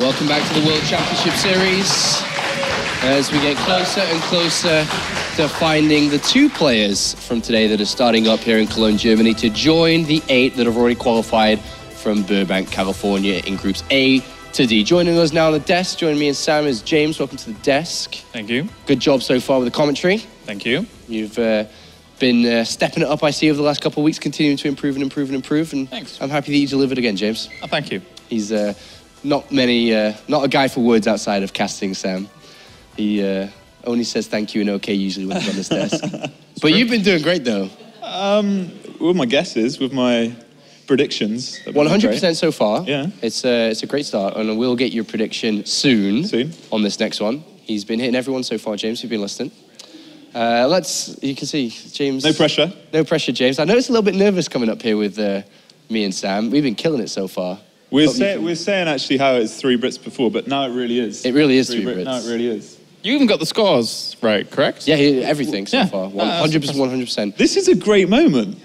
Welcome back to the World Championship Series. As we get closer and closer to finding the 2 players from today that are starting up here in Cologne, Germany to join the 8 that have already qualified from Burbank, California in groups A to D. Joining us now on the desk, joining me and Sam is James. Welcome to the desk. Thank you. Good job so far with the commentary. Thank you. You've been stepping it up, I see, over the last couple of weeks, continuing to improve and improve and improve. And thanks. I'm happy that you delivered again, James. Oh, thank you. He's not a guy for words outside of casting, Sam. He only says thank you and okay usually when he's on this desk. But you've been doing great, though. With my guesses, with my predictions. 100% so far. Yeah. It's a great start, and we'll get your prediction soon on this next one. He's been hitting everyone so far, James. You've been listening. You can see, James. No pressure. No pressure, James. I know it's a little bit nervous coming up here with me and Sam. We've been killing it so far. We're saying actually how it's 3 Brits before, but now it really is. It really is 3 Brits. Now it really is. You even got the scores right, correct? Yeah, everything so far. 100%, 100%. This is a great moment.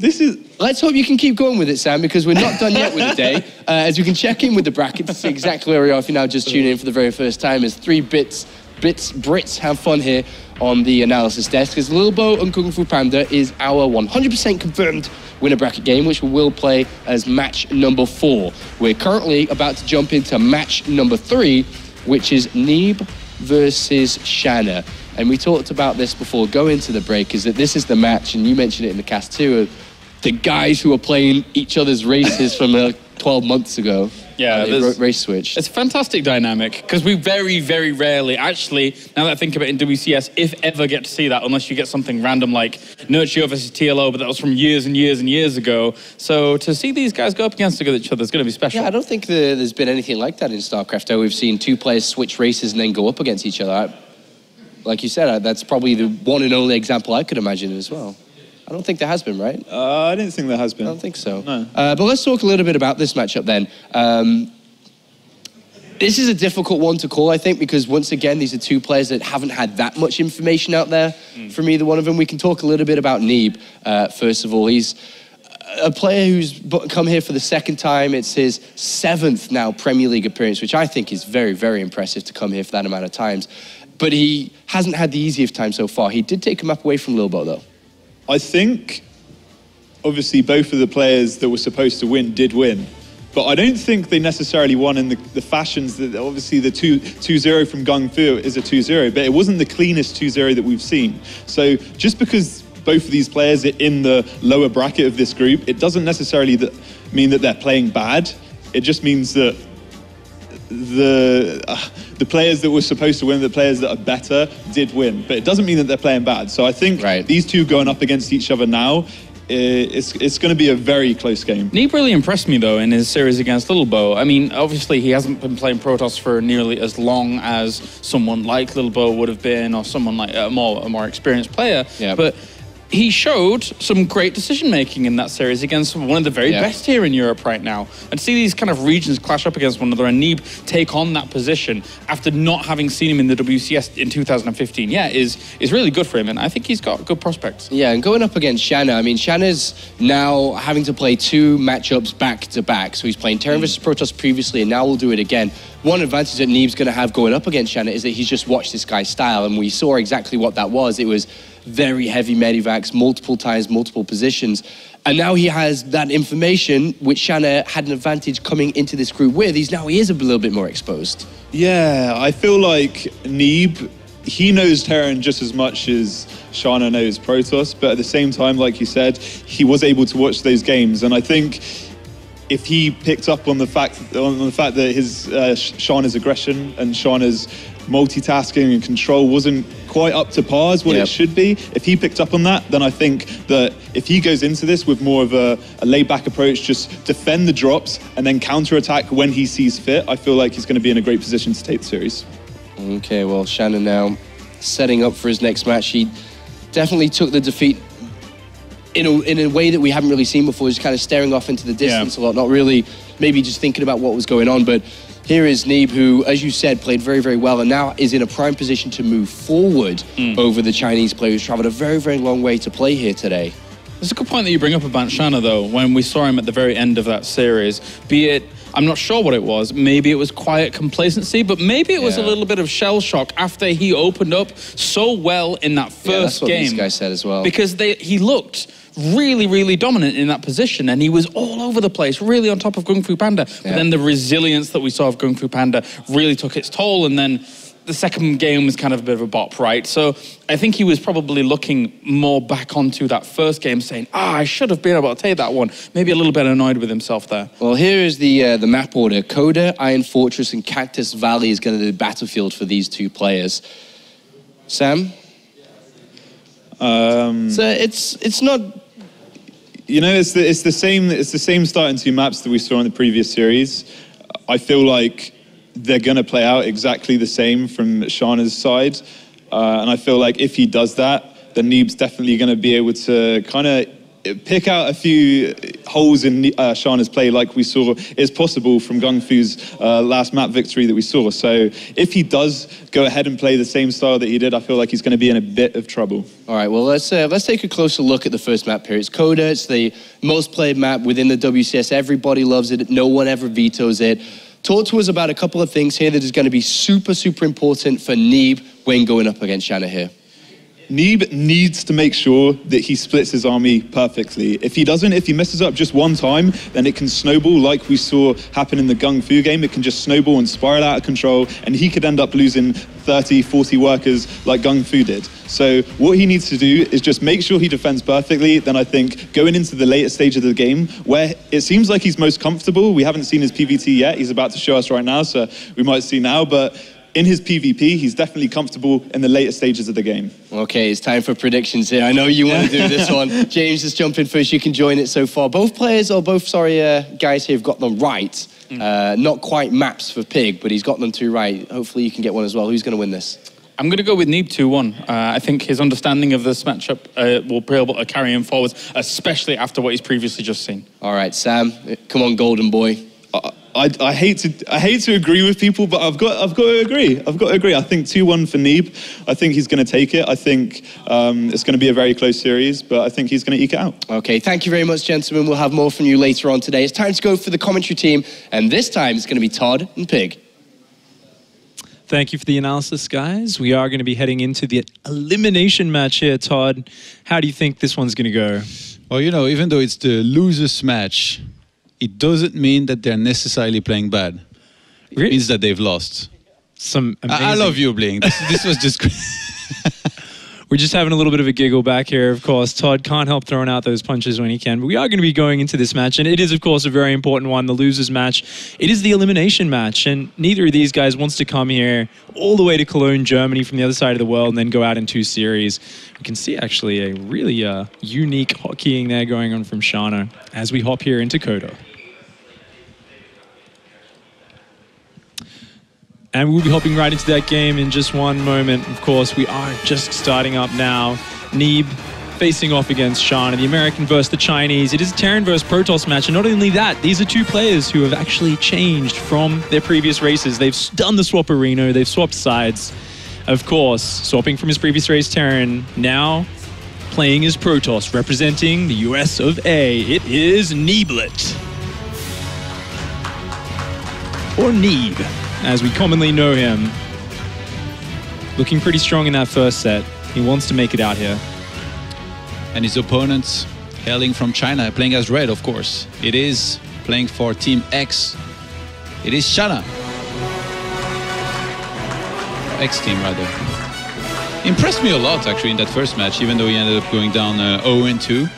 Let's hope you can keep going with it, Sam, because we're not done yet with the day. As you can check in with the bracket to see exactly where we are if you're now just tuning in for the very first time. As 3 Brits have fun here on the analysis desk. As Lil Bo and Kung Fu Panda is our 100% confirmed winner bracket game, which we will play as match number 4. We're currently about to jump into match number 3, which is Neeb versus Shana. And we talked about this before going to the break, is that this is the match, and you mentioned it in the cast too, of the guys who are playing each other's races from 12 months ago. Yeah, race switch. It's a fantastic dynamic, because we very, very rarely, actually, now that I think about it in WCS, if ever get to see that, unless you get something random like Nurture versus TLO, but that was from years and years and years ago. So to see these guys go up against each other is going to be special. Yeah, I don't think there's been anything like that in StarCraft, though. We've seen 2 players switch races and then go up against each other. Like you said, that's probably the one and only example I could imagine as well. I don't think there has been, right? I didn't think there has been. I don't think so. No. But let's talk a little bit about this matchup then. This is a difficult one to call, I think, because once again, these are 2 players that haven't had that much information out there from either one of them. We can talk a little bit about Neeb, first of all. He's a player who's come here for the 2nd time. It's his 7th now Premier League appearance, which I think is very, very impressive to come here for that amount of times. But he hasn't had the easiest time so far. He did take a map away from Lil Bo, though. I think, obviously, both of the players that were supposed to win did win. But I don't think they necessarily won in the fashions that, obviously, the 2-0 from Gung Fu is a 2-0, but it wasn't the cleanest 2-0 that we've seen. So just because both of these players are in the lower bracket of this group, it doesn't necessarily mean that they're playing bad. It just means that the players that were supposed to win, the players that are better, did win. But it doesn't mean that they're playing bad. So I think these 2 going up against each other now, it's going to be a very close game. Neeb really impressed me, though, in his series against Lil Bo. I mean, obviously, he hasn't been playing Protoss for nearly as long as someone like Lil Bo would have been, or someone like a more experienced player. Yeah. But he showed some great decision-making in that series against one of the very best here in Europe right now. And to see these kind of regions clash up against one another and Neeb take on that position after not having seen him in the WCS in 2015, is really good for him. And I think he's got good prospects. Yeah, and going up against Shana, I mean, Shana's now having to play 2 matchups back-to-back. So he's playing Terran versus Protoss previously, and now we'll do it again. One advantage that Neeb's going to have going up against Shana is that he's just watched this guy's style, and we saw exactly what that was. It was very heavy medivacs, multiple times, multiple positions. And now he has that information, which Shana had an advantage coming into this group with. He is a little bit more exposed. Yeah, I feel like Neeb, he knows Terran just as much as Shana knows Protoss, but at the same time, like you said, he was able to watch those games. And I think if he picked up on the fact that his Shana's aggression and Shana's multitasking and control wasn't quite up to par as what it should be, if he picked up on that, then I think that if he goes into this with more of a laid-back approach, just defend the drops and then counter-attack when he sees fit, I feel like he's going to be in a great position to take the series. Okay, well, Shana now setting up for his next match. He definitely took the defeat in a way that we haven't really seen before, just kind of staring off into the distance a lot, not really maybe just thinking about what was going on. But here is Neeb, who, as you said, played very, very well and now is in a prime position to move forward over the Chinese player who's traveled a very, very long way to play here today. It's a good point that you bring up about Shana, though, when we saw him at the very end of that series, be it I'm not sure what it was. Maybe it was quiet complacency, but maybe it was a little bit of shell shock after he opened up so well in that first that's what game. these guys said as well. Because he looked really, really dominant in that position, and he was all over the place, really on top of Kung Fu Panda. But then the resilience that we saw of Kung Fu Panda really took its toll, and then the second game was kind of a bit of a bop, right? So I think he was probably looking more back onto that first game, saying, I should have been able to take that one. Maybe a little bit annoyed with himself there. Well, here is the map order. Coda, Iron Fortress, and Cactus Valley is going to be the battlefield for these two players. Sam? So it's not... You know, it's the same starting two maps that we saw in the previous series. I feel like they're going to play out exactly the same from Shana's side. And I feel like if he does that, then Neeb's definitely going to be able to kind of pick out a few holes in Shana's play like we saw is possible from Gung Fu's last map victory that we saw. So if he does go ahead and play the same style that he did, I feel like he's going to be in a bit of trouble. All right, well, let's take a closer look at the first map here. It's Coda. It's the most played map within the WCS. Everybody loves it. No one ever vetoes it. Talk to us about a couple of things here that is going to be super, super important for Neeb when going up against Shana here. Neeb needs to make sure that he splits his army perfectly. If he doesn't, if he messes up just one time, then it can snowball like we saw happen in the Gung Fu game. It can just snowball and spiral out of control, and he could end up losing 30, 40 workers like Gung Fu did. So what he needs to do is just make sure he defends perfectly. Then I think going into the later stage of the game, where it seems like he's most comfortable, we haven't seen his PVT yet. He's about to show us right now, so we might see now, but in his PvP, he's definitely comfortable in the later stages of the game. Okay, it's time for predictions here. I know you want to do this one. James is jumping first. You can join it so far. Both guys here have got them right. Not quite maps for Pig, but he's got them two right. Hopefully you can get one as well. Who's going to win this? I'm going to go with Neeb 2-1. I think his understanding of this matchup will be able to carry him forwards, especially after what he's previously just seen. All right, Sam, come on, golden boy. I hate to agree with people, but I've got to agree. I think 2-1 for Neeb. I think he's going to take it. I think it's going to be a very close series, but I think he's going to eke it out. Okay, thank you very much, gentlemen. We'll have more from you later on today. It's time to go for the commentary team, and this time it's going to be Todd and Pig. Thank you for the analysis, guys. We are going to be heading into the elimination match here, Todd. How do you think this one's going to go? Well, you know, even though it's the losers match, it doesn't mean that they're necessarily playing bad. It means that they've lost. Some amazing... I love you, Bling. This was just great. We're just having a little bit of a giggle back here, of course. Todd can't help throwing out those punches when he can. But we are going to be going into this match, and it is, of course, a very important one, the losers match. It is the elimination match, and neither of these guys wants to come here all the way to Cologne, Germany, from the other side of the world, and then go out in two series. We can see, actually, a really unique hotkeying there going on from Shana as we hop here into Coda. And we'll be hopping right into that game in just one moment. Of course, we are just starting up now. Neeb facing off against Shana, the American versus the Chinese. It is a Terran versus Protoss match, and not only that, these are two players who have actually changed from their previous races. They've done the swap-a-reno, they've swapped sides. Of course, swapping from his previous race, Terran, now playing as Protoss, representing the US of A. It is Neeblet. Or Neeb, as we commonly know him. Looking pretty strong in that first set. He wants to make it out here. And his opponents hailing from China, playing as red, of course. It is playing for Team X. It is Shana. X team, rather. Impressed me a lot, actually, in that first match, even though he ended up going down 0-2.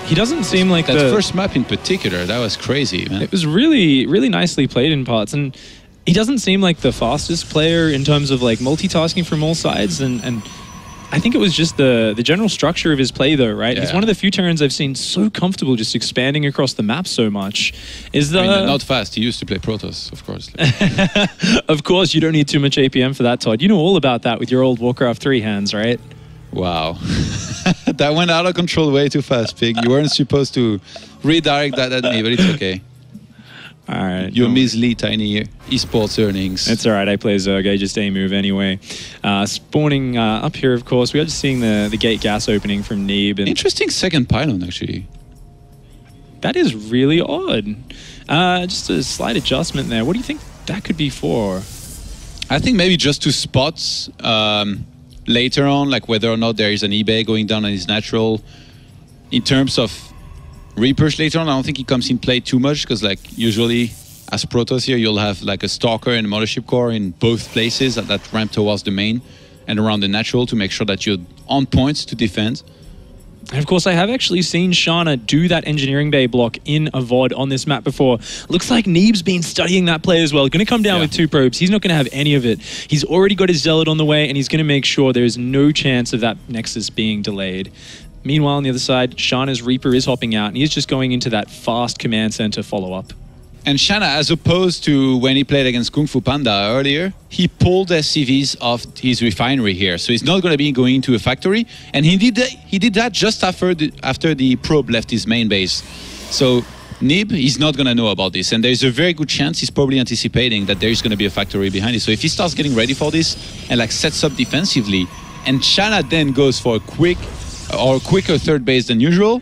He doesn't seem like that first map in particular, that was crazy, man. It was really, really nicely played in parts, and he doesn't seem like the fastest player in terms of like multitasking from all sides, and I think it was just the general structure of his play, though, right? Yeah. He's one of the few Terrans I've seen so comfortable just expanding across the map so much. I mean, not fast. He used to play Protoss, of course. Of course, you don't need too much APM for that, Todd. You know all about that with your old Warcraft 3 hands, right? Wow. That went out of control way too fast, Pig. You weren't supposed to redirect that at me, but it's okay. All right. Your measly tiny esports earnings. It's all right. I play Zerg. I just A-move anyway. Spawning up here, of course. We are just seeing the gate gas opening from Neeb. And interesting second pylon, actually. That is really odd. Just a slight adjustment there. What do you think that could be for? I think maybe just to spot later on, like whether or not there is an eBay going down on his natural. In terms of Reapers later on, I don't think he comes in play too much because like usually as Protoss here, you'll have like a Stalker and a Mothership Core in both places at that ramp towards the main and around the natural to make sure that you're on points to defend. And of course, I have actually seen Shana do that engineering bay block in a VOD on this map before. Looks like Neeb's been studying that play as well. Going to come down with 2 probes. He's not going to have any of it. He's already got his Zealot on the way, and he's going to make sure there's no chance of that Nexus being delayed. Meanwhile, on the other side, Shana's Reaper is hopping out, and he's just going into that fast command center follow-up. And Shana, as opposed to when he played against Kung Fu Panda earlier, he pulled SCVs off his refinery here. So he's not going to be going into a factory. And he did that just after the probe left his main base. So Neeb, he's not going to know about this. And there's a very good chance he's probably anticipating that there's going to be a factory behind it. So if he starts getting ready for this and like sets up defensively, and Shana then goes for a quicker third base than usual,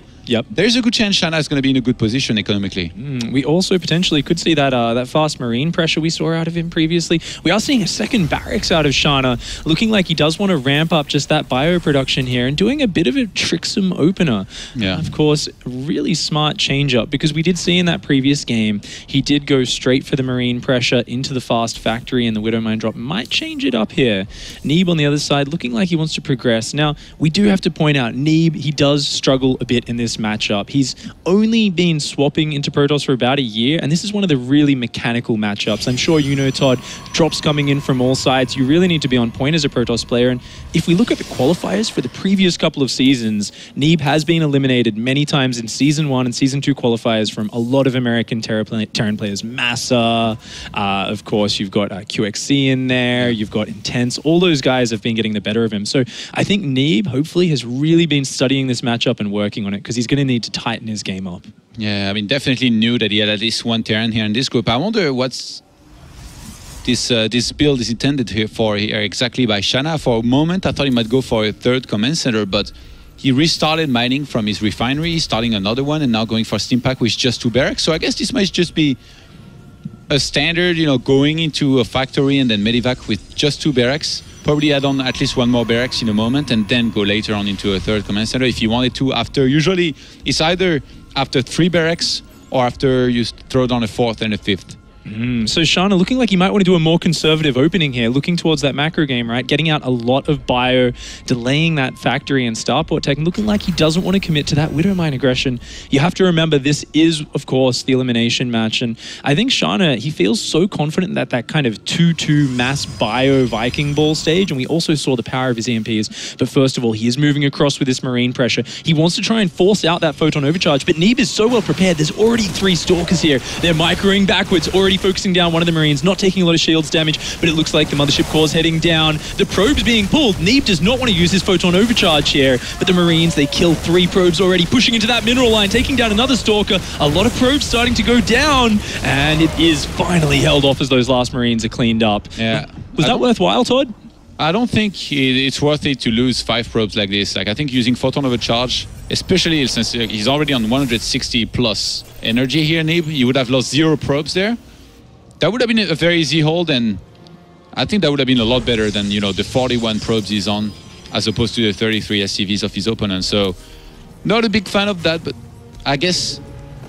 there's a good chance Shana is going to be in a good position economically. We also potentially could see that that fast marine pressure we saw out of him previously. We are seeing a second barracks out of Shana, looking like he does want to ramp up just that bio production here and doing a bit of a tricksome opener. Of course, really smart change up because we did see in that previous game, he did go straight for the marine pressure into the fast factory, and the Widow Mine drop might change it up here. Neeb on the other side looking like he wants to progress. Now, we do have to point out, Neeb, he does struggle a bit in this matchup. He's only been swapping into Protoss for about a year, and this is one of the really mechanical matchups. I'm sure you know, Todd, drops coming in from all sides. You really need to be on point as a Protoss player, and if we look at the qualifiers for the previous couple of seasons, Neeb has been eliminated many times in Season 1 and Season 2 qualifiers from a lot of American Terran players. Massa, of course, you've got QXC in there, you've got Intense. All those guys have been getting the better of him. So I think Neeb, hopefully, has really been studying this matchup and working on it because he's going to need to tighten his game up. Yeah, I mean, definitely knew that he had at least one Terran here in this group. I wonder what's this build is intended here exactly by Shana. For a moment, I thought he might go for a third command center, but he restarted mining from his refinery, starting another one, and now going for Steam Pack with just 2 barracks. So I guess this might just be a standard, you know, going into a factory and then Medivac with just 2 barracks. Probably add on at least 1 more barracks in a moment and then go later on into a third command center if you wanted to. After, usually it's either after 3 barracks or after you throw down a 4th and a 5th. So Shana looking like he might want to do a more conservative opening here, looking towards that macro game, right? Getting out a lot of bio, delaying that factory and starport tech, and looking like he doesn't want to commit to that Widow Mine aggression. You have to remember this is, of course, the elimination match, and I think Shana, he feels so confident that that kind of 2-2 mass bio Viking ball stage, and we also saw the power of his EMPs. But first of all, he is moving across with this marine pressure. He wants to try and force out that photon overcharge, but Neeb is so well prepared. There's already 3 stalkers here. They're microing backwards, already focusing down one of the Marines, not taking a lot of shields damage, but it looks like the Mothership Core's heading down. The probe's being pulled. Neeb does not want to use his photon overcharge here, but the Marines, they kill 3 probes already, pushing into that mineral line, taking down another stalker. A lot of probes starting to go down, and it is finally held off as those last Marines are cleaned up. Yeah. Was that worthwhile, Todd? I don't think it's worth it to lose 5 probes like this. Like, I think using photon overcharge, especially since he's already on 160 plus energy here, Neeb, you would have lost 0 probes there. That would have been a very easy hold, and I think that would have been a lot better than, you know, the 41 probes he's on, as opposed to the 33 SCVs of his opponent. So, not a big fan of that, but I guess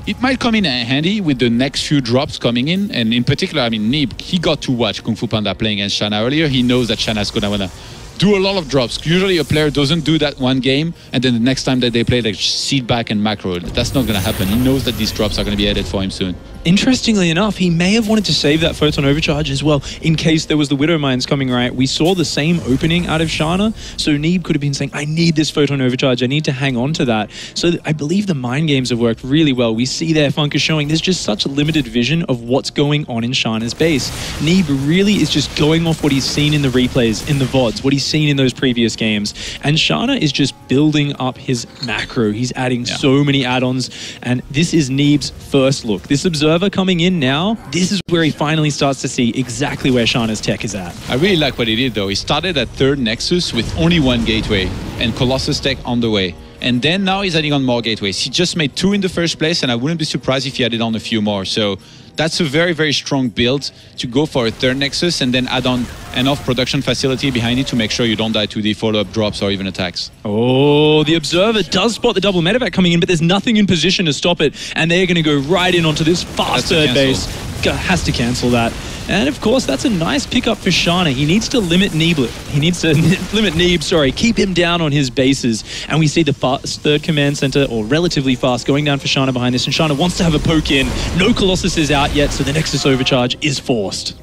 it might come in handy with the next few drops coming in. And in particular, I mean, Neeb, he got to watch Kung Fu Panda playing against Shana earlier. He knows that Shana's going to want to do a lot of drops. Usually a player doesn't do that one game, and then the next time that they play, like seed back and macro. That's not going to happen. He knows that these drops are going to be added for him soon. Interestingly enough, he may have wanted to save that photon overcharge as well in case there was the Widow Mines coming, right? We saw the same opening out of Shana, so Neeb could have been saying, I need this photon overcharge, I need to hang on to that. So I believe the mind games have worked really well. We see there Funker showing there's just such a limited vision of what's going on in Shana's base. Neeb really is just going off what he's seen in the replays, in the VODs, what he's seen in those previous games. And Shana is just building up his macro. He's adding so many add-ons, and this is Neeb's first look. This observer coming in now, this is where he finally starts to see exactly where Shana's tech is at. I really like what he did though. He started at 3rd Nexus with only 1 gateway and Colossus tech on the way. And then now he's adding on more gateways. He just made 2 in the first place, and I wouldn't be surprised if he added on a few more. So that's a very, very strong build to go for a third Nexus and then add on enough production facility behind it to make sure you don't die to the follow-up drops or even attacks. Oh, the Observer does spot the double medevac coming in, but there's nothing in position to stop it. And they're going to go right in onto this fast third base. Has to cancel that. And of course, that's a nice pickup for Shana. He needs to limit Neeb. He needs to limit Neeb, sorry, keep him down on his bases. And we see the fast third command center, or relatively fast, going down for Shana behind this. And Shana wants to have a poke in. No Colossus is out yet, so the Nexus overcharge is forced.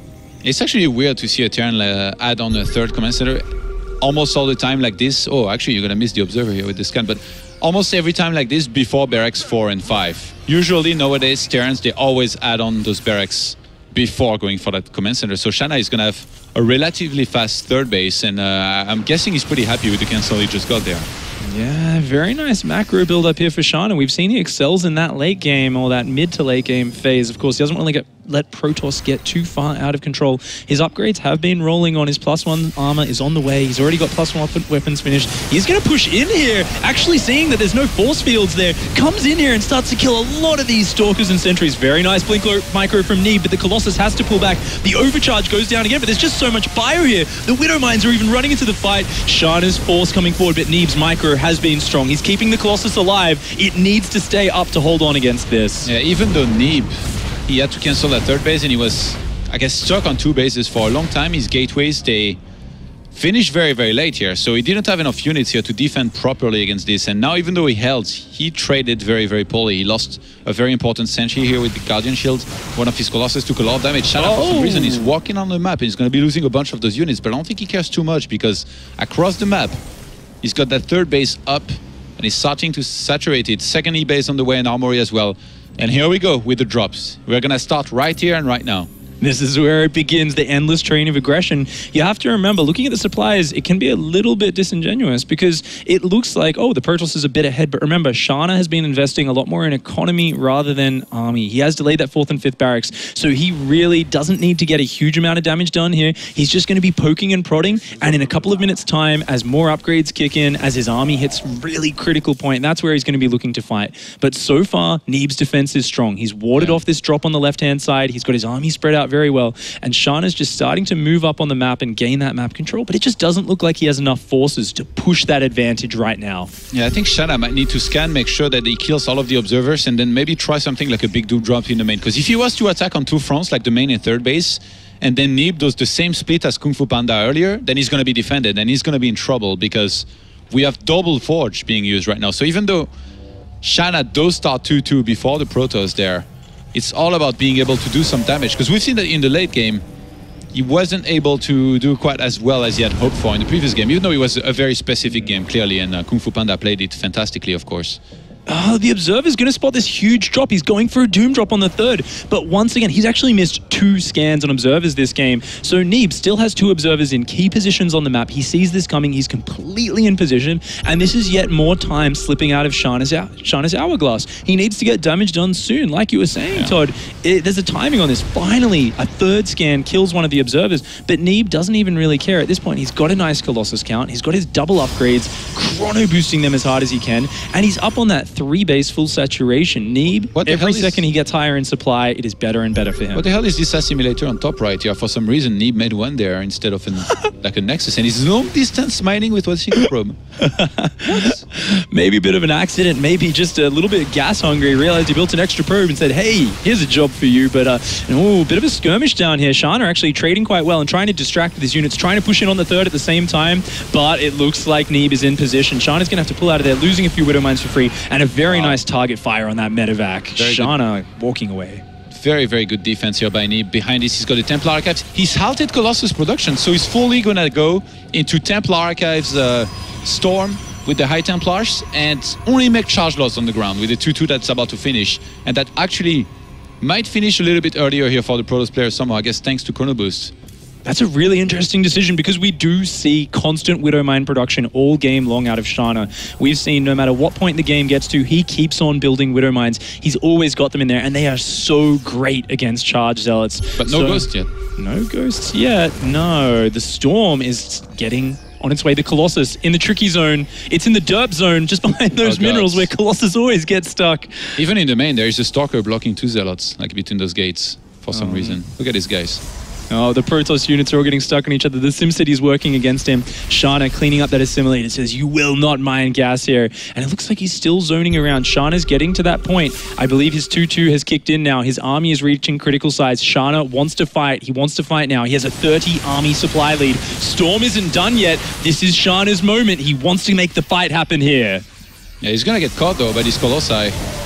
It's actually weird to see a Terran add on a third command center almost all the time like this. Oh, actually, you're going to miss the Observer here with this scan, but almost every time like this before barracks 4 and 5. Usually nowadays, Terrans, they always add on those barracks before going for that command center. So Shana is going to have a relatively fast third base, and I'm guessing he's pretty happy with the cancel he just got there. Yeah, very nice macro build up here for Shana. We've seen he excels in that late game, or that mid to late game phase. Of course, he doesn't really let Protoss get too far out of control. His upgrades have been rolling on. His +1 armor is on the way. He's already got +1 weapons finished. He's going to push in here, actually seeing that there's no force fields there. Comes in here and starts to kill a lot of these Stalkers and Sentries. Very nice blink micro from Neeb, but the Colossus has to pull back. The overcharge goes down again, but there's just so much bio here. The Widow Mines are even running into the fight. Shana's force coming forward, but Neeb's micro has been strong. He's keeping the Colossus alive. It needs to stay up to hold on against this. Yeah, even though Neeb, he had to cancel that third base and he was, I guess, stuck on 2 bases for a long time. His gateways, they finished very, very late here. So he didn't have enough units here to defend properly against this. And now, even though he held, he traded very, very poorly. He lost a very important sentry here with the Guardian Shield. One of his Colossus took a lot of damage. Shana, for some reason, is walking on the map and he's going to be losing a bunch of those units. But I don't think he cares too much because across the map, he's got that third base up and he's starting to saturate it. Second E-base on the way and armory as well. And here we go with the drops. We're going to start right here and right now. This is where it begins, the endless train of aggression. You have to remember, looking at the supplies, it can be a little bit disingenuous because it looks like, oh, the Protoss is a bit ahead. But remember, Shana has been investing a lot more in economy rather than army. He has delayed that 4th and 5th barracks, so he really doesn't need to get a huge amount of damage done here. He's just going to be poking and prodding, and in a couple of minutes' time, as more upgrades kick in, as his army hits really critical point, that's where he's going to be looking to fight. But so far, Neeb's defense is strong. He's warded off this drop on the left-hand side. He's got his army spread out very well, and Shana's just starting to move up on the map and gain that map control, but it just doesn't look like he has enough forces to push that advantage right now. Yeah, I think Shana might need to scan, make sure that he kills all of the observers, and then maybe try something like a big dupe drop in the main, because if he was to attack on 2 fronts, like the main and third base, and then Neeb does the same split as Kung Fu Panda earlier, then he's going to be defended, and he's going to be in trouble, because we have double Forge being used right now. So even though Shana does start 2-2 before the Protoss there, it's all about being able to do some damage, because we've seen that in the late game, he wasn't able to do quite as well as he had hoped for in the previous game, even though it was a very specific game, clearly, and Kung Fu Panda played it fantastically, of course. The Observer's going to spot this huge drop. He's going for a Doom drop on the 3rd. But once again, he's actually missed 2 scans on Observers this game. So Neeb still has 2 Observers in key positions on the map. He sees this coming. He's completely in position. And this is yet more time slipping out of Shana's hourglass. He needs to get damage done soon. Like you were saying, Todd, there's a timing on this. Finally, a 3rd scan kills one of the Observers. But Neeb doesn't even really care. At this point, he's got a nice Colossus count. He's got his double upgrades, chrono boosting them as hard as he can. And he's up on that 3 base full saturation. Neeb, every second he gets higher in supply, it is better and better for him. What the hell is this assimilator on top right here? For some reason, Neeb made one there instead of like a Nexus, and he's long distance mining with one single probe. Maybe a bit of an accident, maybe just a little bit gas hungry, realized he built an extra probe and said, hey, here's a job for you. But a bit of a skirmish down here. Shana actually trading quite well and trying to distract with his units, trying to push in on the 3rd at the same time, but it looks like Neeb is in position. Shana's going to have to pull out of there, losing a few Widow Mines for free, and a very nice target fire on that medevac. Shana walking away. Very, very good defense here by Neeb. Behind this, he's got the Templar Archives. He's halted Colossus production, so he's fully going to go into Templar Archives Storm with the High Templars and only make charge loss on the ground with the 2-2 that's about to finish. And that actually might finish a little bit earlier here for the Protoss players somehow, I guess, thanks to Chrono Boost. That's a really interesting decision because we do see constant Widow Mine production all game long out of Shana. We've seen no matter what point the game gets to, he keeps on building Widow Mines. He's always got them in there, and they are so great against Charge Zealots. But no Ghosts yet. No Ghosts yet, no. The Storm is getting On its way, the Colossus in the tricky zone. It's in the derp zone, just behind those minerals where Colossus always gets stuck. Even in the main, there is a Stalker blocking 2 Zealots, like between those gates, for some reason. Look at these guys. Oh, the Protoss units are all getting stuck on each other. The SimCity is working against him. Shana cleaning up that assimilator says, you will not mine gas here. And it looks like he's still zoning around. Shana's getting to that point. I believe his 2-2 has kicked in now. His army is reaching critical size. Shana wants to fight. He wants to fight now. He has a 30 army supply lead. Storm isn't done yet. This is Shana's moment. He wants to make the fight happen here. Yeah, he's gonna get caught though by these Colossi.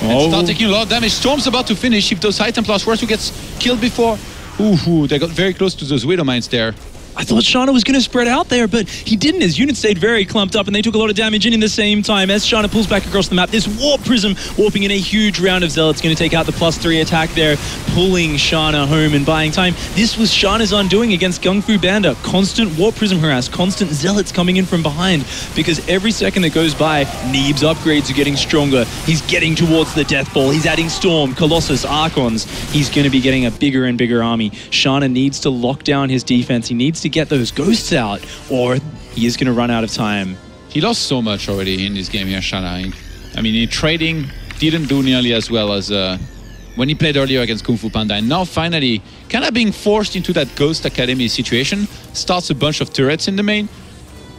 And start taking a lot of damage. Storm's about to finish. If those High Templars were to get killed before... Ooh, they got very close to those Widow Mines there. I thought Shana was going to spread out there, but he didn't. His units stayed very clumped up, and they took a lot of damage in the same time. As Shana pulls back across the map, this Warp Prism warping in a huge round of Zealots, going to take out the +3 attack there, pulling Shana home and buying time. This was Shana's undoing against Gung Fu Banda. Constant Warp Prism harass, constant Zealots coming in from behind, because every second that goes by, Neeb's upgrades are getting stronger. He's getting towards the Death Ball. He's adding Storm, Colossus, Archons. He's going to be getting a bigger and bigger army. Shana needs to lock down his defense. He needs to get those ghosts out, or he is going to run out of time. He lost so much already in this game here, Shana. I mean, in trading, didn't do nearly as well as when he played earlier against Kung Fu Panda. And now finally, kind of being forced into that Ghost Academy situation, starts a bunch of turrets in the main.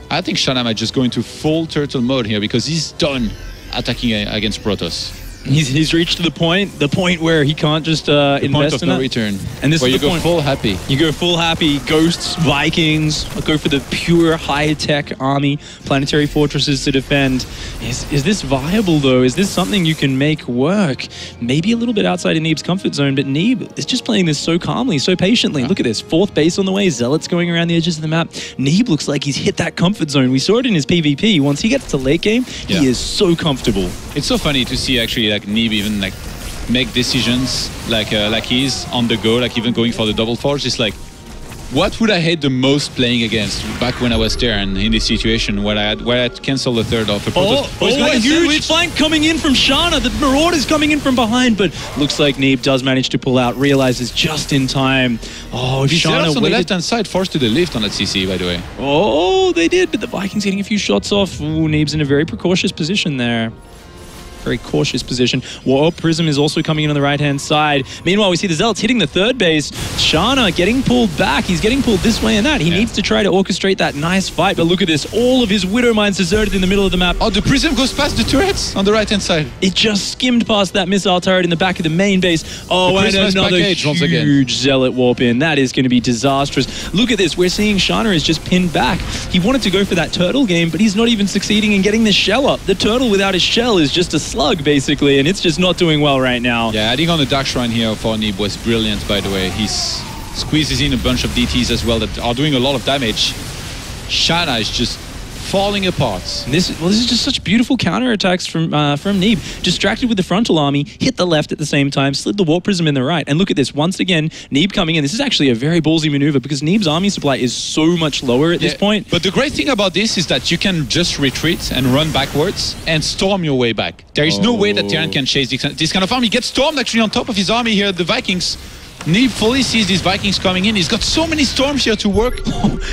I think Shana might just go into full turtle mode here because he's done attacking against Protoss. He's reached the point where he can't just invest point of in no that. return. And this where is you the go point. full happy. You go full happy, Ghosts, Vikings, go for the pure high-tech army, planetary fortresses to defend. Is this viable, though? Is this something you can make work? Maybe a little bit outside of Neeb's comfort zone, but Neeb is just playing this so calmly, so patiently. Look at this, 4th base on the way, Zealots going around the edges of the map. Neeb looks like he's hit that comfort zone. We saw it in his PvP. Once he gets to late game, he is so comfortable. It's so funny to see actually like Neeb even like make decisions like he's on the go, like even going for the double forge. It's like, what would I hate the most playing against back when I was there and in this situation where I had canceled the third off a Protoss. A huge flank coming in from Shana. The Marauder's coming in from behind, but looks like Neeb does manage to pull out, realizes just in time. Oh, Shana on the left-hand side, forced to the lift on that CC, by the way. Oh, they did, but the Vikings getting a few shots off. Ooh, Neeb's in a very precautious position there. Very cautious position. Warp Prism is also coming in on the right-hand side. Meanwhile, we see the Zealots hitting the 3rd base. Shana getting pulled back. He's getting pulled this way and that. He needs to try to orchestrate that nice fight, but look at this. All of his Widow Mines deserted in the middle of the map. Oh, the Prism goes past the turrets on the right-hand side. It just skimmed past that missile turret in the back of the main base. Oh, and another huge Zealot warp in. That is going to be disastrous. Look at this. We're seeing Shana is just pinned back. He wanted to go for that turtle game, but he's not even succeeding in getting the shell up. The turtle without his shell is just a slug, basically, and it's just not doing well right now. Yeah, adding on the Dark Shrine here for Neeb was brilliant, by the way. He squeezes in a bunch of DTs as well that are doing a lot of damage. Shana is just falling apart. This is just such beautiful counterattacks from Neeb. Distracted with the frontal army, hit the left at the same time, slid the Warp Prism in the right. And look at this, once again, Neeb coming in. This is actually a very ballsy maneuver because Neeb's army supply is so much lower at this point. But the great thing about this is that you can just retreat and run backwards and storm your way back. There is no way that Terran can chase this kind of army. He gets stormed actually on top of his army here, the Vikings. Neeb fully sees these Vikings coming in. He's got so many storms here to work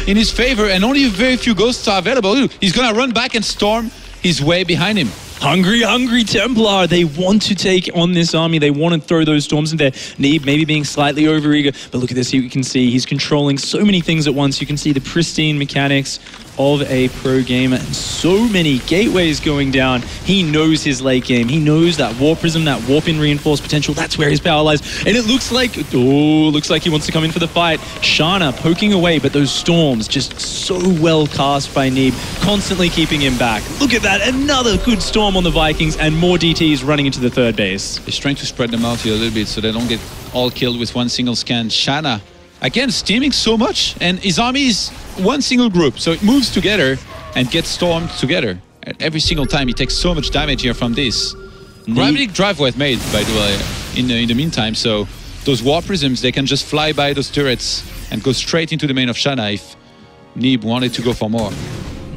in his favor, and only very few ghosts are available. He's gonna run back and storm his way behind him. Hungry Templar. They want to take on this army. They want to throw those storms in there. Neeb maybe being slightly overeager, but look at this. You can see he's controlling so many things at once. You can see the pristine mechanics of a pro gamer and so many gateways going down. He knows his late game. He knows that Warp Prism, that warp in reinforced potential, that's where his power lies. And it looks like he wants to come in for the fight. Shana poking away, but those storms just so well cast by Neeb, constantly keeping him back. Look at that, another good storm on the Vikings and more DTs running into the 3rd base. He's trying to spread them out here a little bit so they don't get all killed with one single scan. Shana, again, steaming so much, and his army is one single group, so it moves together and gets stormed together. Every single time he takes so much damage here from this. Gravity drive was made, by the way, in the meantime, so those Warp Prisms, they can just fly by those turrets and go straight into the main of Shana if Neeb wanted to go for more.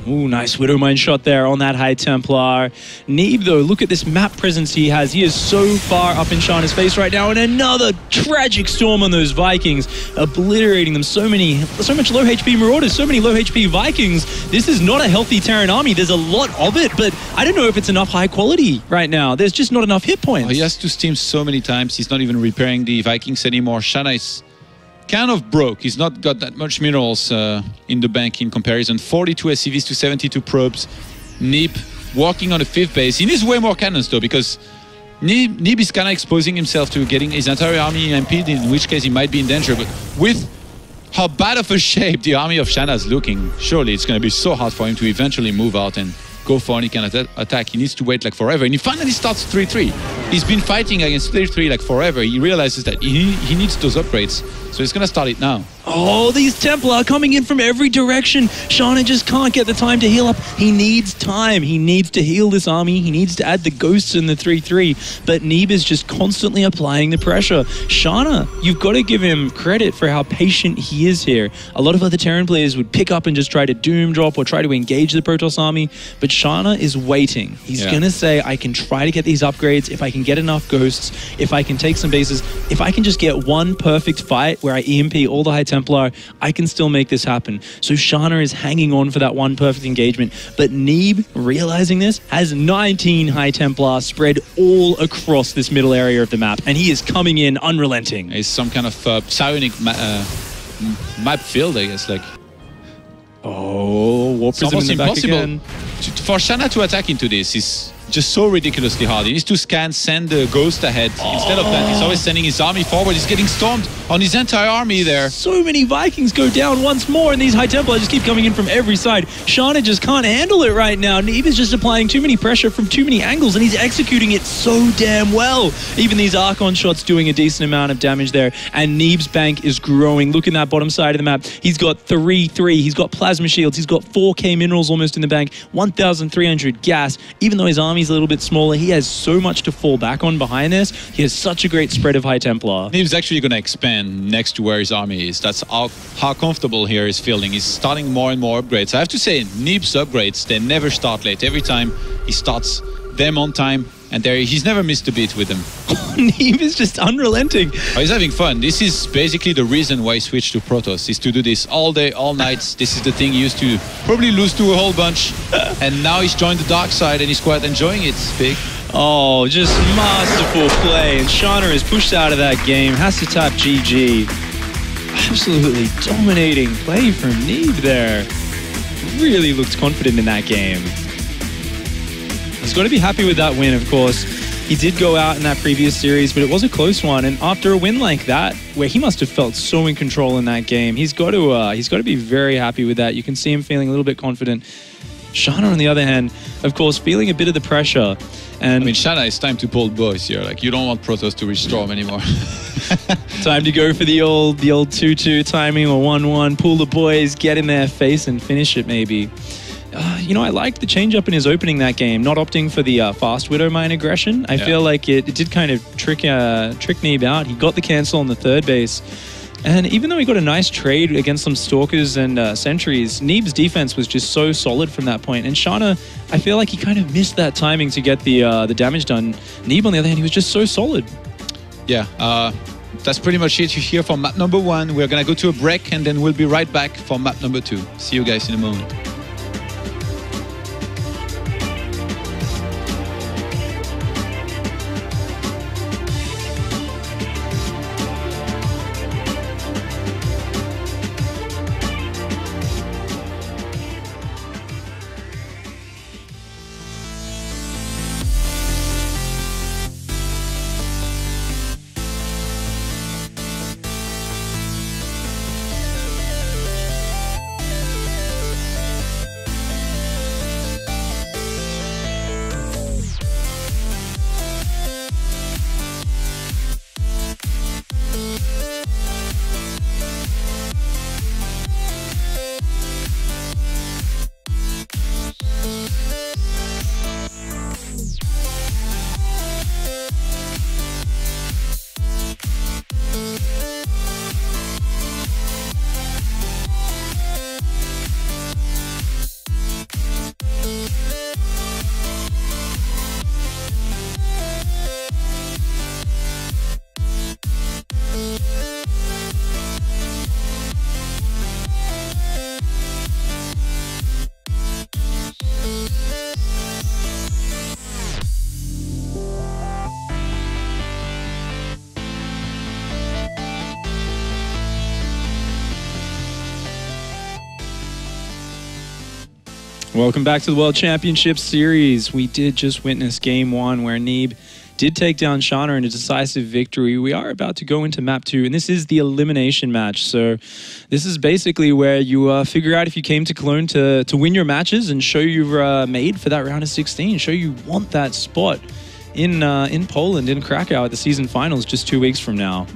Ooh, nice Widowmine shot there on that High Templar. Neeb, though, look at this map presence he has. He is so far up in Shana's face right now, and another tragic storm on those Vikings, obliterating them. So much low HP Marauders, so many low HP Vikings. This is not a healthy Terran army. There's a lot of it, but I don't know if it's enough high quality right now. There's just not enough hit points. Oh, he has to steam so many times. He's not even repairing the Vikings anymore. Shana is kind of broke. He's not got that much minerals in the bank in comparison. 42 SCVs to 72 probes. Neeb walking on the 5th base. He needs way more cannons though, because Neeb is kind of exposing himself to getting his entire army impeded, in which case he might be in danger. But with how bad of a shape the army of Shana is looking, surely it's going to be so hard for him to eventually move out and go for any kind of attack. He needs to wait like forever, and he finally starts 3-3. He's been fighting against 3-3 like forever. He realizes that he needs those upgrades, so he's gonna start it now. Oh, these Templar coming in from every direction. Shana just can't get the time to heal up. He needs time. He needs to heal this army. He needs to add the ghosts in the 3-3. But Neeb is just constantly applying the pressure. Shana, you've got to give him credit for how patient he is here. A lot of other Terran players would pick up and just try to doom drop or try to engage the Protoss army. But Shana is waiting. He's going to say, I can try to get these upgrades if I can get enough ghosts, if I can take some bases, if I can just get one perfect fight where I EMP all the High Templar, I can still make this happen. So Shana is hanging on for that one perfect engagement. But Neeb, realizing this, has 19 High Templar spread all across this middle area of the map. And he is coming in unrelenting. It's some kind of psionic map field, I guess. Like, oh, Warp Prism in the back again. For Shana to attack into this is just so ridiculously hard. He needs to send the ghost ahead. Instead of that, he's always sending his army forward. He's getting stormed on his entire army there. So many Vikings go down once more, and these High Templar just keep coming in from every side. Shana just can't handle it right now. Neeb is just applying too many pressure from too many angles, and he's executing it so damn well. Even these Archon shots doing a decent amount of damage there, and Neeb's bank is growing. Look in that bottom side of the map. He's got 3-3. He's got plasma shields. He's got 4K minerals almost in the bank, 1,300 gas. Even though his army's a little bit smaller, he has so much to fall back on behind this. He has such a great spread of High Templar. Neeb's actually going to expand next to where his army is. That's how comfortable here he's feeling. He's starting more and more upgrades. I have to say, Neeb's upgrades, they never start late. Every time he starts them on time, and he's never missed a beat with them. Neeb is just unrelenting. Oh, he's having fun. This is basically the reason why he switched to Protoss, is to do this all day, all night. This is the thing he used to probably lose to a whole bunch, and now he's joined the dark side and he's quite enjoying it, Big. Oh, just masterful play, and Shana is pushed out of that game, has to tap GG. Absolutely dominating play from Neeb there. Really looked confident in that game. He's got to be happy with that win, of course. He did go out in that previous series, but it was a close one. And after a win like that, where he must have felt so in control in that game, he's got to be very happy with that. You can see him feeling a little bit confident. Shana, on the other hand, of course, feeling a bit of the pressure. And I mean, Shana, it's time to pull boys here. Like, you don't want Protoss to reach Storm anymore. Time to go for the old 2-2 timing or 1-1, pull the boys, get in their face and finish it maybe. You know, I liked the change-up in his opening that game, not opting for the fast Widowmine aggression. I feel like it did kind of trick Neeb out. He got the cancel on the third base. And even though he got a nice trade against some Stalkers and Sentries, Neeb's defense was just so solid from that point. And Shana, I feel like he kind of missed that timing to get the damage done. Neeb, on the other hand, he was just so solid. Yeah, that's pretty much it here for map number 1. We're going to go to a break, and then we'll be right back for map number 2. See you guys in a moment. Welcome back to the World Championship Series. We did just witness Game 1 where Neeb did take down Shana in a decisive victory. We are about to go into map 2, and this is the elimination match. So this is basically where you figure out if you came to Cologne to win your matches and show you're made for that round of 16, show you want that spot in Poland, in Krakow at the season finals just 2 weeks from now.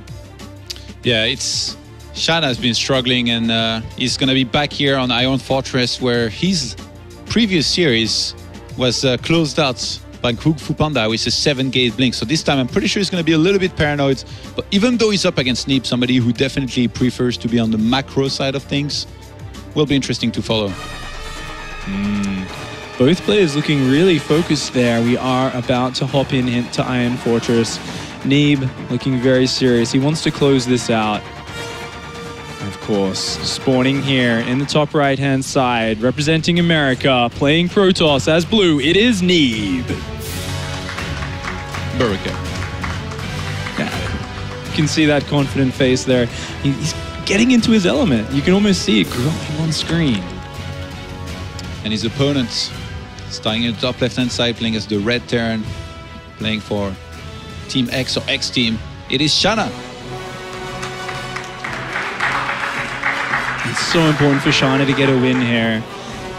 Yeah, Shana has been struggling, and he's going to be back here on Iron Fortress, where his previous series was closed out by Kung Fu Panda with a 7-gate blink. So this time I'm pretty sure he's going to be a little bit paranoid. But even though he's up against Neeb, somebody who definitely prefers to be on the macro side of things, will be interesting to follow. Both players looking really focused there. We are about to hop into Iron Fortress. Neeb looking very serious. He wants to close this out. Of course, spawning here in the top right-hand side, representing America, playing Protoss as blue, it is Neeb. Burka. Yeah, you can see that confident face there. He's getting into his element. You can almost see it growing on screen. And his opponent, starting in the top left-hand side, playing as the Red Terran, playing for Team X or X Team. It is Shana. It's so important for Shana to get a win here.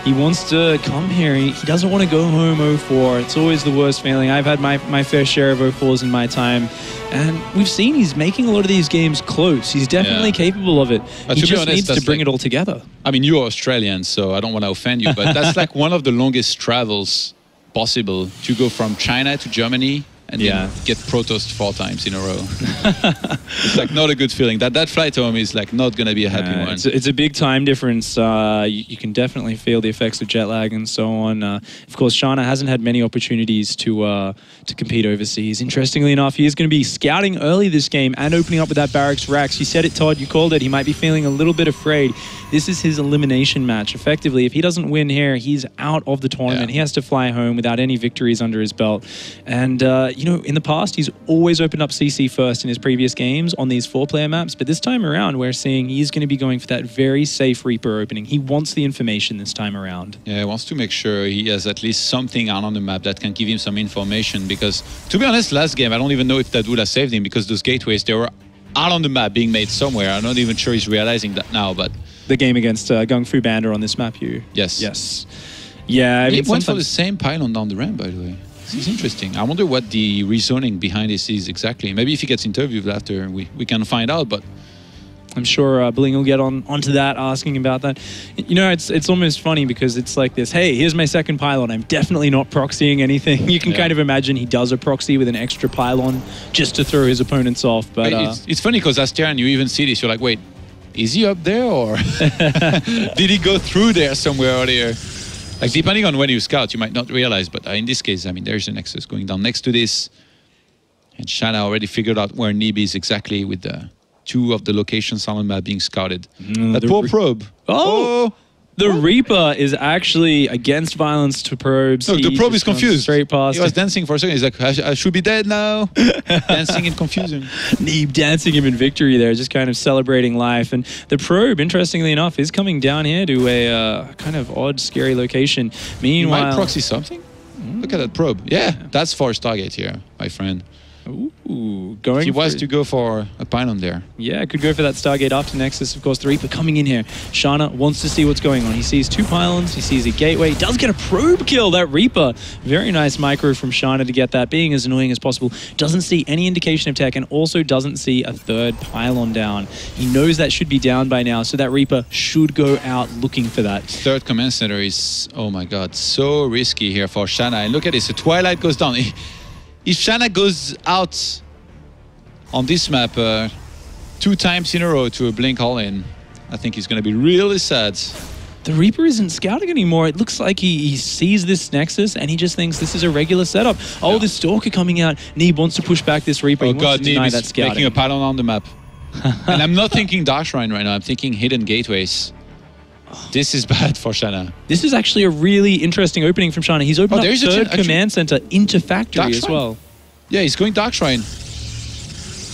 He wants to come here. He doesn't want to go home 0-4. It's always the worst feeling. I've had my fair share of 0-4s in my time. And we've seen he's making a lot of these games close. He's definitely capable of it. But he to be just honest, needs to bring it all together. I mean, you're Australian, so I don't want to offend you, but that's like one of the longest travels possible, to go from China to Germany and then get Protoss 4 times in a row. It's like not a good feeling. That flight home is like not going to be a happy one. It's a big time difference. You can definitely feel the effects of jet lag and so on. Of course, Shana hasn't had many opportunities to compete overseas. Interestingly enough, he is going to be scouting early this game and opening up with that Barracks Rax. You said it, Todd. You called it. He might be feeling a little bit afraid. This is his elimination match. Effectively, if he doesn't win here, he's out of the tournament. He has to fly home without any victories under his belt. And, you know, in the past, he's always opened up CC first in his previous games on these 4-player maps. But this time around, we're seeing he's going to be going for that very safe Reaper opening. He wants the information this time around. Yeah, he wants to make sure he has at least something out on the map that can give him some information. Because, to be honest, last game, I don't even know if that would have saved him, because those gateways, they were out on the map being made somewhere. I'm not even sure he's realizing that now, but... The game against Kung Fu Panda on this map, you... Yes. Yeah, I mean, went for the same pylon down the ramp, by the way. This is interesting. I wonder what the reasoning behind this is exactly. Maybe if he gets interviewed after, we can find out, but... I'm sure Bling will get onto that, asking about that. You know, it's almost funny because it's like this, hey, here's my second pylon. I'm definitely not proxying anything. You can kind of imagine he does a proxy with an extra pylon just to throw his opponents off. But it's funny because as Terran, you even see this. You're like, wait, is he up there or did he go through there somewhere earlier? Like, depending on when you scout, you might not realize. But in this case, I mean, there's a Nexus going down next to this. And Shana already figured out where Neeb is exactly with the 2 of the locations on the map being scouted. That poor probe. Oh! The Reaper is actually against violence to probes. Look, the probe is confused. Straight past. He was dancing for a second. He's like, I should be dead now. Dancing and confusing. Neeb dancing him in victory there, just kind of celebrating life. And the probe, interestingly enough, is coming down here to a kind of odd, scary location. Meanwhile... You might proxy something. Look at that probe. Yeah, that's for Stargate here, my friend. Ooh, going. He was to go for a pylon there. Yeah, could go for that Stargate after Nexus. Of course, the Reaper coming in here. Shana wants to see what's going on. He sees 2 pylons. He sees a gateway. He does get a probe kill, that Reaper. Very nice micro from Shana to get that, being as annoying as possible. Doesn't see any indication of tech and also doesn't see a 3rd pylon down. He knows that should be down by now, so that Reaper should go out looking for that. 3rd command center is, oh my god, so risky here for Shana. And look at this, the Twilight goes down. If Shana goes out on this map 2 times in a row to a blink all-in, I think he's going to be really sad. The Reaper isn't scouting anymore. It looks like he sees this Nexus and he just thinks this is a regular setup. Oh, the Stalker coming out. Neeb wants to push back this Reaper. Oh god, Neeb is making a pylon on the map. And I'm not thinking Dark Shrine right now. I'm thinking hidden gateways. This is bad for Shana. This is actually a really interesting opening from Shana. He's opened up 3rd command center into factory as well. Yeah, he's going Dark Shrine.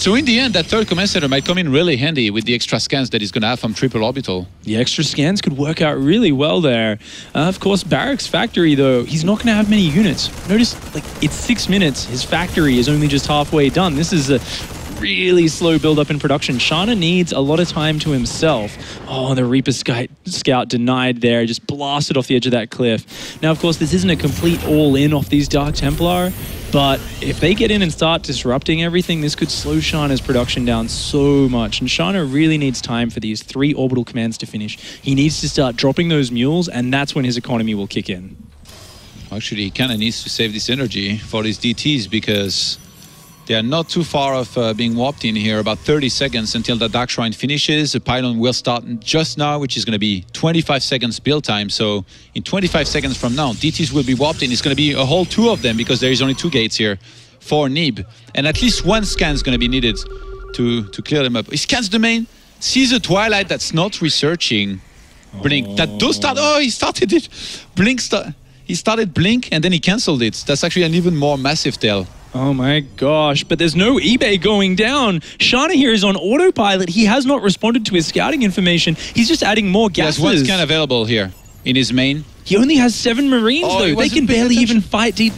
So in the end, that third command center might come in really handy with the extra scans that he's going to have from triple orbital. The extra scans could work out really well there. Of course, Barracks Factory, though, he's not going to have many units. Notice, like, it's 6 minutes. His factory is only just halfway done. This is a really slow build-up in production. Shana needs a lot of time to himself. Oh, the Reaper Scout denied there, just blasted off the edge of that cliff. Now, of course, this isn't a complete all-in off these Dark Templar, but if they get in and start disrupting everything, this could slow Shana's production down so much. And Shana really needs time for these 3 orbital commands to finish. He needs to start dropping those mules, and that's when his economy will kick in. Actually, he kind of needs to save this energy for these DTs because they are not too far off being warped in here. About 30 seconds until the Dark Shrine finishes. The pylon will start just now, which is going to be 25 seconds build time. So in 25 seconds from now, DTs will be warped in. It's going to be a whole 2 of them because there is only 2 gates here for Neeb. And at least 1 scan is going to be needed to clear them up. He scans the main, sees a Twilight that's not researching. Blink. That does start. Oh, he started it. Blink. He started Blink and then he cancelled it. That's actually an even more massive tail. Oh my gosh, but there's no eBay going down. Shana here is on autopilot. He has not responded to his scouting information. He's just adding more gases. There's 1 scan available here in his main. He only has 7 Marines, though. They can barely even fight 2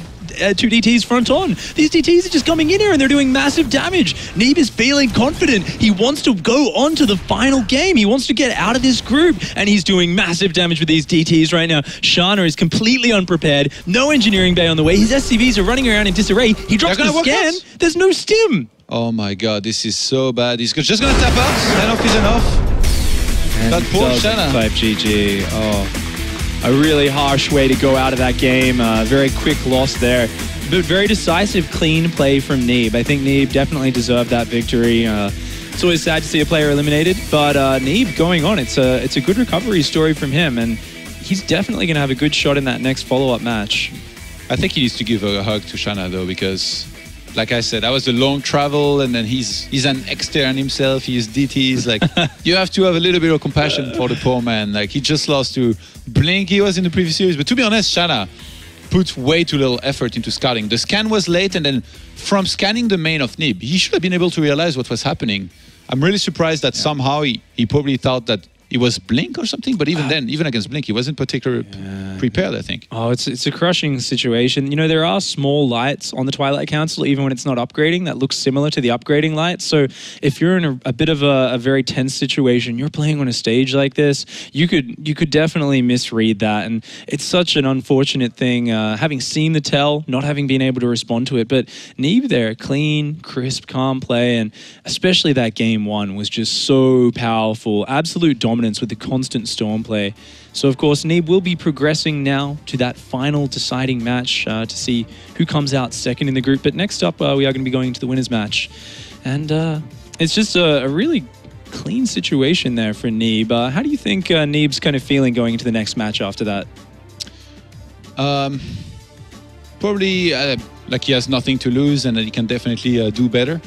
DTs front on. These DTs are just coming in here and they're doing massive damage. Neeb is feeling confident. He wants to go on to the final game. He wants to get out of this group, and he's doing massive damage with these DTs right now. Shana is completely unprepared. No engineering bay on the way. His SCVs are running around in disarray. He drops the scan. There's no stim. Oh my god, this is so bad. He's just gonna tap out. Enough is enough. And that poor Shana. 5 GG. Oh. A really harsh way to go out of that game. Very quick loss there. But very decisive, clean play from Neeb. I think Neeb definitely deserved that victory. It's always sad to see a player eliminated, but Neeb going on. It's a good recovery story from him, and he's definitely going to have a good shot in that next follow-up match. I think he needs to give a hug to Shana, though, because, like I said, that was a long travel, and then he's an extern himself. He's DTs. Like, you have to have a little bit of compassion for the poor man. Like, he just lost to Blink. He was in the previous series, but to be honest, Shana put way too little effort into scouting. The scan was late, and then from scanning the main of Neeb, he should have been able to realize what was happening. I'm really surprised that somehow he probably thought that it was Blink or something, but even then, even against Blink, he wasn't particularly prepared, I think. Oh, it's a crushing situation. You know, there are small lights on the Twilight Council, even when it's not upgrading, that looks similar to the upgrading lights. So if you're in a bit of a very tense situation, you're playing on a stage like this, you could definitely misread that. And it's such an unfortunate thing, having seen the tell, not having been able to respond to it. But Neeb there, clean, crisp, calm play, and especially that game 1 was just so powerful. Absolute dominance with the constant storm play. So, of course, Neeb will be progressing now to that final deciding match to see who comes out second in the group. But next up, we are going to be going to the winners match. And it's just a really clean situation there for Neeb. How do you think Neeb's kind of feeling going into the next match after that? Probably like he has nothing to lose and that he can definitely do better.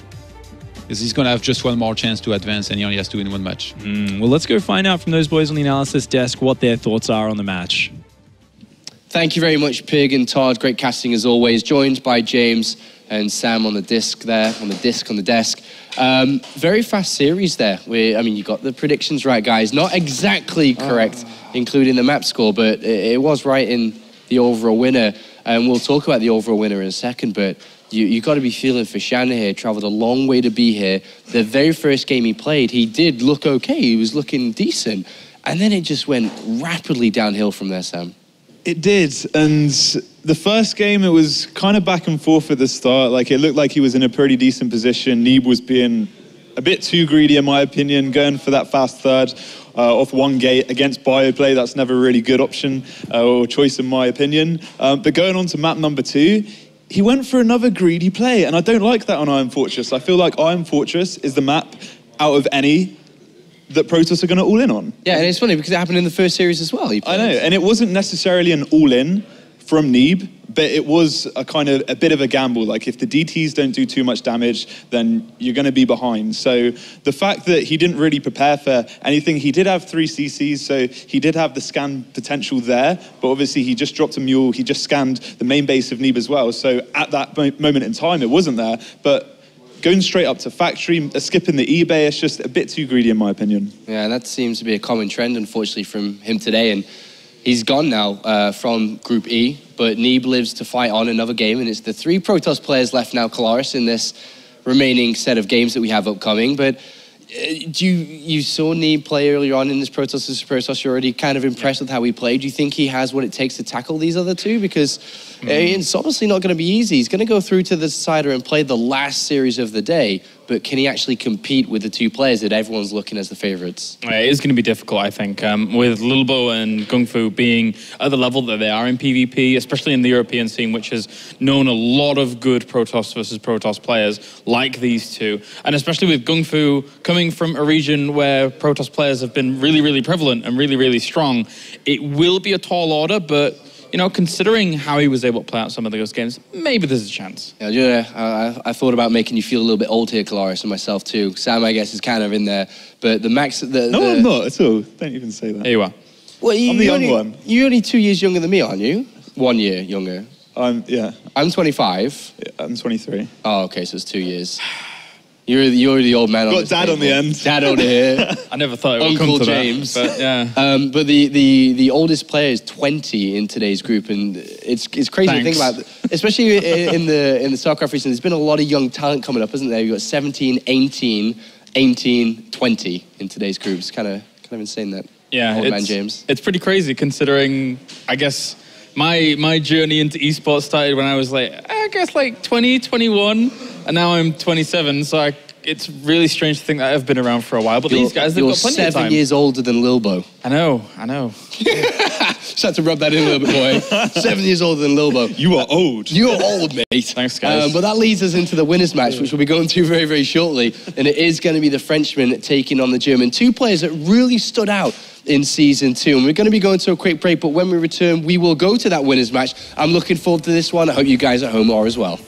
Because he's going to have just 1 more chance to advance and he only has to win 1 match. Well, let's go find out from those boys on the analysis desk what their thoughts are on the match. Thank you very much, Pig and Todd. Great casting as always. Joined by James and Sam on the disc there, on the desk. Very fast series there. I mean, you got the predictions right, guys. Not exactly correct, including the map score, but it was right in the overall winner. And we'll talk about the overall winner in a second, but you got to be feeling for Shana here. Traveled a long way to be here. The very first game he played, he did look okay. He was looking decent. And then it just went rapidly downhill from there, Sam. It did, and the first game, it was kind of back and forth at the start. Like, it looked like he was in a pretty decent position. Neeb was being a bit too greedy, in my opinion, going for that fast third off 1 gate against bioplay. That's never a really good option or choice, in my opinion. But going on to map number 2, he went for another greedy play, and I don't like that on Iron Fortress. I feel like Iron Fortress is the map out of any that Protoss are going to all in on. Yeah, and it's funny because it happened in the first series as well. I know, and it wasn't necessarily an all-in from Neeb, but it was a bit of a gamble. Like, if the DTs don't do too much damage, then you're going to be behind. So the fact that he didn't really prepare for anything, he did have 3 CCs, so he did have the scan potential there, but obviously he just dropped a mule, he just scanned the main base of Neeb as well. So at that moment in time, it wasn't there, but going straight up to factory, skipping the eBay, it's just a bit too greedy in my opinion. Yeah, and that seems to be a common trend, unfortunately, from him today. And he's gone now from Group E, but Neeb lives to fight on another game, and it's the 3 Protoss players left now, Kalaris, in this remaining set of games that we have upcoming. But you saw Neeb play earlier on in this Protoss, you're already kind of impressed with how he played. Do you think he has what it takes to tackle these other 2? Because it's obviously not going to be easy. He's going to go through to the decider and play the last series of the day, but can he actually compete with the 2 players that everyone's looking as the favorites? It is going to be difficult, I think, with Lilbo and Gung Fu being at the level that they are in PvP, especially in the European scene, which has known a lot of good Protoss versus Protoss players like these 2. And especially with Gung Fu coming from a region where Protoss players have been really, really prevalent and really, really strong, it will be a tall order, but you know, considering how he was able to play out some of those games, maybe there's a chance. Yeah, I thought about making you feel a little bit old here, Kalaris, and myself too. Sam, I guess, is kind of in there, but the max... No, I'm not at all. Don't even say that. Here you are. Well, I'm the young one. You're only 2 years younger than me, aren't you? 1 year younger. Yeah. I'm 25. Yeah, I'm 23. Oh, okay, so it's 2 years. You're the old man. Got Dad on the end. Dad over here. I never thought it would Uncle come to James. that. But yeah. But the oldest player is 20 in today's group, and it's crazy to think about, especially in the StarCraft region. There's been a lot of young talent coming up, isn't there? You've got 17, 18, 20 in today's group. It's kind of insane that. Yeah, old man James. It's pretty crazy considering, I guess, my journey into esports started when I was like 20, 21, and now I'm 27. So it's really strange to think that I've been around for a while. But these guys, they've got plenty of time. You're 7 years older than Lilbo. I know. Just had to rub that in a little bit, boy. 7 years older than Lilbo. You are old. You're old, mate. Thanks, guys. But that leads us into the winners match, which we'll be going to very, very shortly. And it is going to be the Frenchman taking on the German. 2 players that really stood out in Season 2. And we're going to be going to a quick break, but when we return, we will go to that winners match. I'm looking forward to this one. I hope you guys at home are as well.